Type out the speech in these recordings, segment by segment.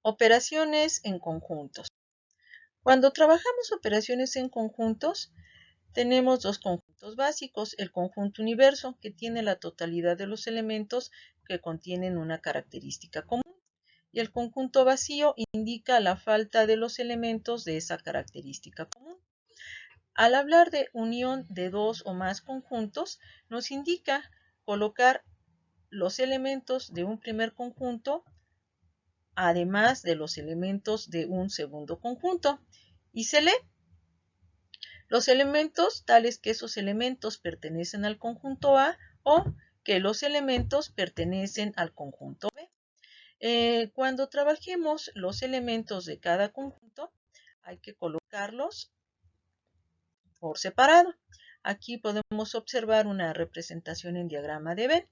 Operaciones en conjuntos. Cuando trabajamos operaciones en conjuntos, tenemos dos conjuntos básicos, el conjunto universo, que tiene la totalidad de los elementos que contienen una característica común, y el conjunto vacío indica la falta de los elementos de esa característica común. Al hablar de unión de dos o más conjuntos, nos indica colocar los elementos de un primer conjunto además de los elementos de un segundo conjunto, y se lee los elementos tales que esos elementos pertenecen al conjunto A o que los elementos pertenecen al conjunto B. Cuando trabajemos los elementos de cada conjunto, hay que colocarlos por separado. Aquí podemos observar una representación en diagrama de Venn.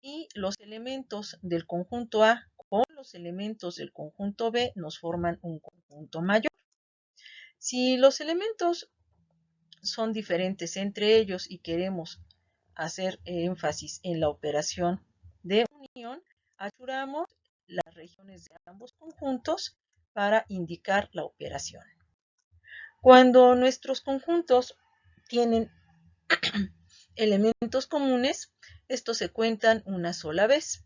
Y los elementos del conjunto A con los elementos del conjunto B nos forman un conjunto mayor. Si los elementos son diferentes entre ellos y queremos hacer énfasis en la operación de unión, asuramos las regiones de ambos conjuntos para indicar la operación. Cuando nuestros conjuntos tienen elementos comunes, estos se cuentan una sola vez.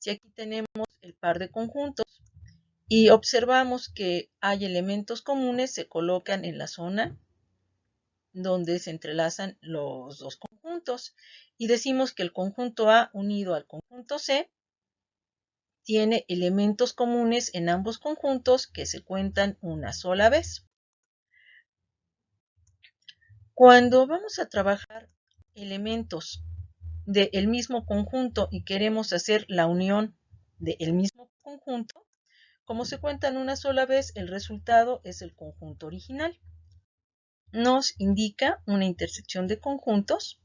Si aquí tenemos el par de conjuntos y observamos que hay elementos comunes, se colocan en la zona donde se entrelazan los dos conjuntos y decimos que el conjunto A unido al conjunto C tiene elementos comunes en ambos conjuntos que se cuentan una sola vez. Cuando vamos a trabajar elementos del mismo conjunto y queremos hacer la unión del mismo conjunto, como se cuentan una sola vez, el resultado es el conjunto original. Nos indica una intersección de conjuntos.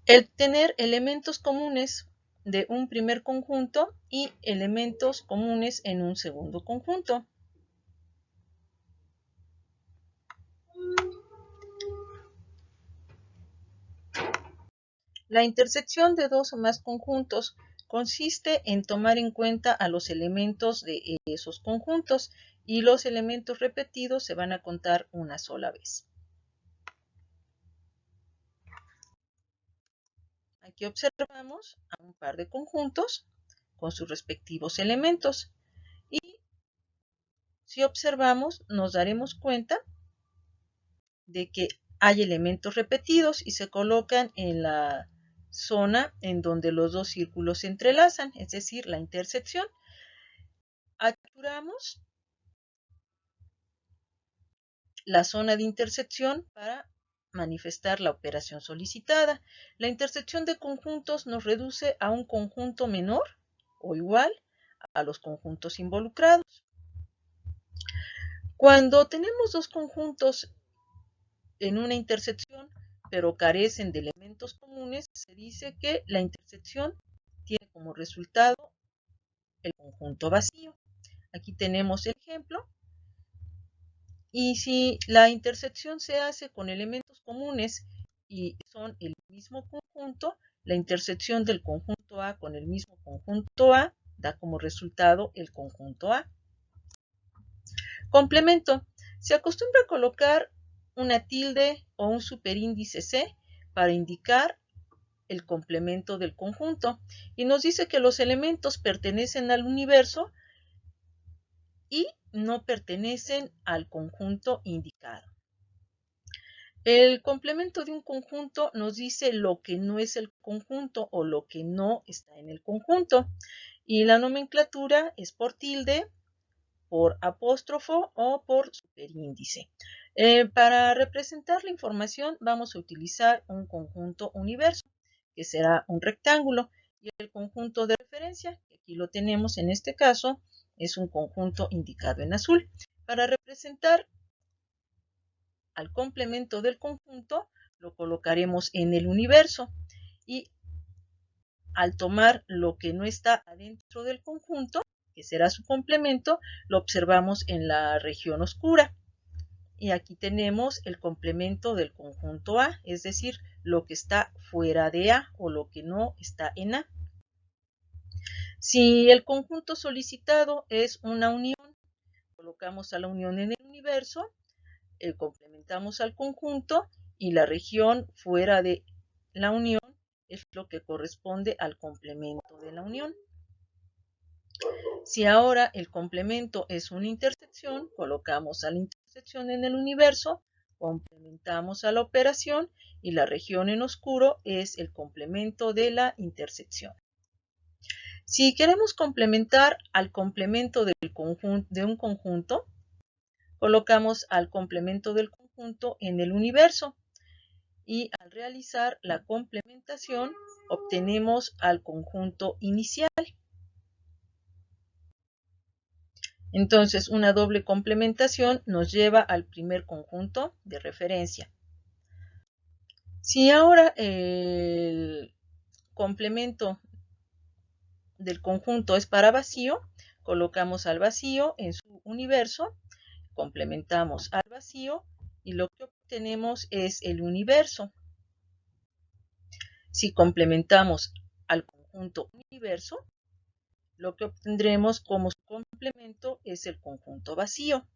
El tener elementos comunes de un primer conjunto y elementos comunes en un segundo conjunto. La intersección de dos o más conjuntos consiste en tomar en cuenta a los elementos de esos conjuntos y los elementos repetidos se van a contar una sola vez. Aquí observamos a un par de conjuntos con sus respectivos elementos y si observamos nos daremos cuenta de que hay elementos repetidos y se colocan en la zona en donde los dos círculos se entrelazan, es decir, la intersección. Aturamos la zona de intersección para manifestar la operación solicitada. La intersección de conjuntos nos reduce a un conjunto menor o igual a los conjuntos involucrados. Cuando tenemos dos conjuntos en una intersección, pero carecen de elementos comunes, se dice que la intersección tiene como resultado el conjunto vacío. Aquí tenemos el ejemplo. Y si la intersección se hace con elementos comunes y son el mismo conjunto, la intersección del conjunto A con el mismo conjunto A da como resultado el conjunto A. Complemento. Se acostumbra a colocar una tilde o un superíndice C para indicar el complemento del conjunto y nos dice que los elementos pertenecen al universo y no pertenecen al conjunto indicado. El complemento de un conjunto nos dice lo que no es el conjunto o lo que no está en el conjunto y la nomenclatura es por tilde, por apóstrofo o por superíndice. Para representar la información vamos a utilizar un conjunto universo, que será un rectángulo, y el conjunto de referencia, que aquí lo tenemos en este caso, es un conjunto indicado en azul. Para representar al complemento del conjunto, lo colocaremos en el universo y al tomar lo que no está adentro del conjunto, que será su complemento, lo observamos en la región oscura. y aquí tenemos el complemento del conjunto A, es decir, lo que está fuera de A o lo que no está en A. Si el conjunto solicitado es una unión, colocamos a la unión en el universo, complementamos al conjunto y la región fuera de la unión es lo que corresponde al complemento de la unión. Si ahora el complemento es una intersección, colocamos a la intersección en el universo, complementamos a la operación y la región en oscuro es el complemento de la intersección. Si queremos complementar al complemento de un conjunto, colocamos al complemento del conjunto en el universo y al realizar la complementación obtenemos al conjunto inicial. Entonces, una doble complementación nos lleva al primer conjunto de referencia. Si ahora el complemento del conjunto es para vacío, colocamos al vacío en su universo, complementamos al vacío y lo que obtenemos es el universo. Si complementamos al conjunto universo, lo que obtendremos como su complemento es el conjunto vacío.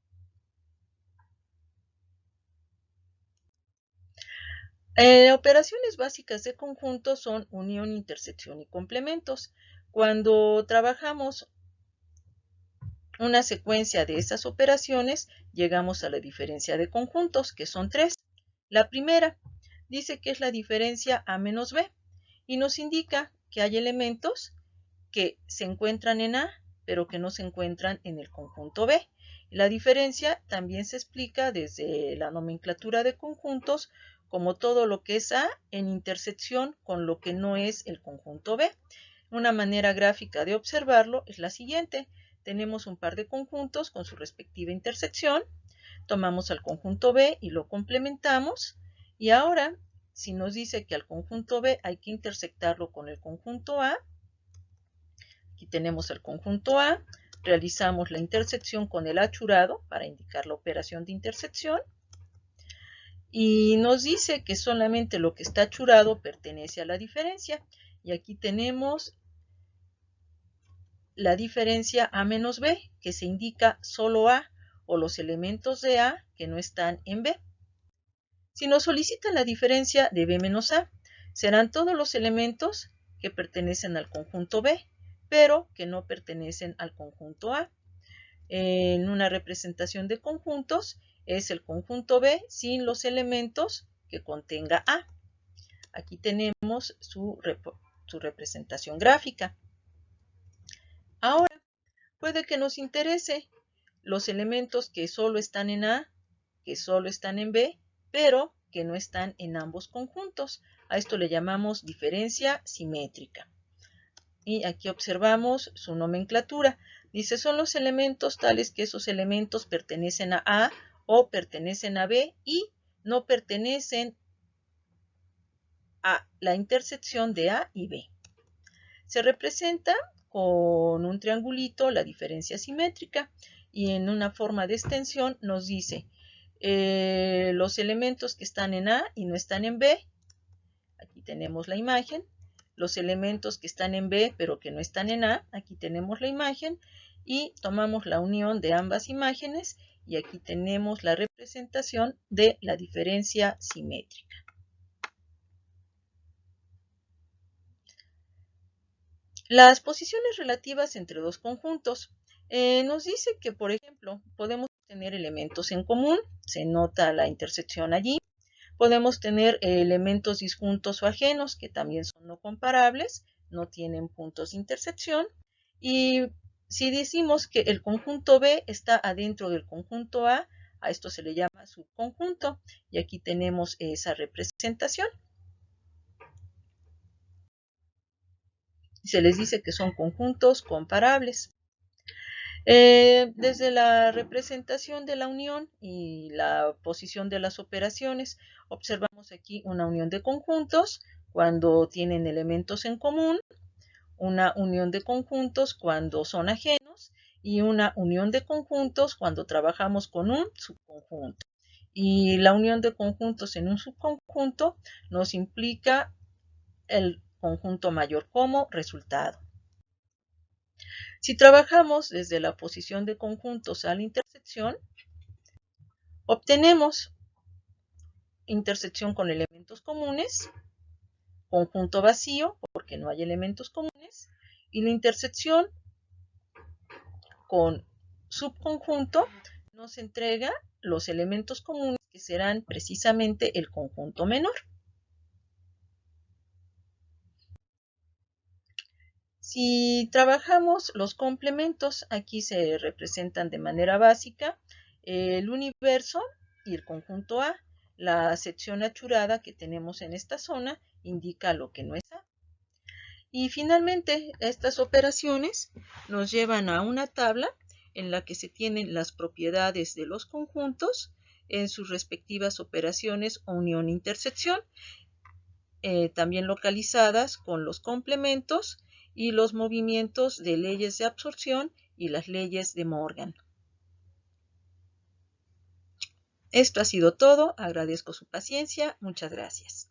Operaciones básicas de conjunto son unión, intersección y complementos. Cuando trabajamos una secuencia de estas operaciones, llegamos a la diferencia de conjuntos, que son tres. La primera dice que es la diferencia A menos B y nos indica que hay elementos que se encuentran en A, pero que no se encuentran en el conjunto B. La diferencia también se explica desde la nomenclatura de conjuntos como todo lo que es A en intersección con lo que no es el conjunto B. Una manera gráfica de observarlo es la siguiente. Tenemos un par de conjuntos con su respectiva intersección, tomamos al conjunto B y lo complementamos, y ahora, si nos dice que al conjunto B hay que intersectarlo con el conjunto A, aquí tenemos el conjunto A, realizamos la intersección con el achurado para indicar la operación de intersección, y nos dice que solamente lo que está achurado pertenece a la diferencia, y aquí tenemos la diferencia A menos B, que se indica solo A, o los elementos de A que no están en B. Si nos solicitan la diferencia de B menos A, serán todos los elementos que pertenecen al conjunto B, pero que no pertenecen al conjunto A. En una representación de conjuntos es el conjunto B sin los elementos que contenga A. Aquí tenemos su representación gráfica. Ahora, puede que nos interese los elementos que solo están en A, que solo están en B, pero que no están en ambos conjuntos. A esto le llamamos diferencia simétrica. Y aquí observamos su nomenclatura. Dice, son los elementos tales que esos elementos pertenecen a A o pertenecen a B y no pertenecen a la intersección de A y B. Se representa con un triangulito la diferencia simétrica y en una forma de extensión nos dice los elementos que están en A y no están en B. Aquí tenemos la imagen. Los elementos que están en B pero que no están en A. Aquí tenemos la imagen y tomamos la unión de ambas imágenes y aquí tenemos la representación de la diferencia simétrica. Las posiciones relativas entre dos conjuntos. Nos dice que, por ejemplo, podemos tener elementos en común, se nota la intersección allí. Podemos tener elementos disjuntos o ajenos, que también son no comparables, no tienen puntos de intersección. Y si decimos que el conjunto B está adentro del conjunto A esto se le llama subconjunto. Y aquí tenemos esa representación. Se les dice que son conjuntos comparables. Desde la representación de la unión y la posición de las operaciones, observamos aquí una unión de conjuntos cuando tienen elementos en común, una unión de conjuntos cuando son ajenos y una unión de conjuntos cuando trabajamos con un subconjunto. Y la unión de conjuntos en un subconjunto nos implica el conjunto mayor como resultado. Si trabajamos desde la posición de conjuntos a la intersección, obtenemos intersección con elementos comunes, conjunto vacío porque no hay elementos comunes, y la intersección con subconjunto nos entrega los elementos comunes que serán precisamente el conjunto menor. Si trabajamos los complementos, aquí se representan de manera básica el universo y el conjunto A. La sección achurada que tenemos en esta zona indica lo que no es A. Y finalmente, estas operaciones nos llevan a una tabla en la que se tienen las propiedades de los conjuntos en sus respectivas operaciones o unión-intersección, también localizadas con los complementos y los movimientos de leyes de absorción y las leyes de Morgan. Esto ha sido todo, agradezco su paciencia, muchas gracias.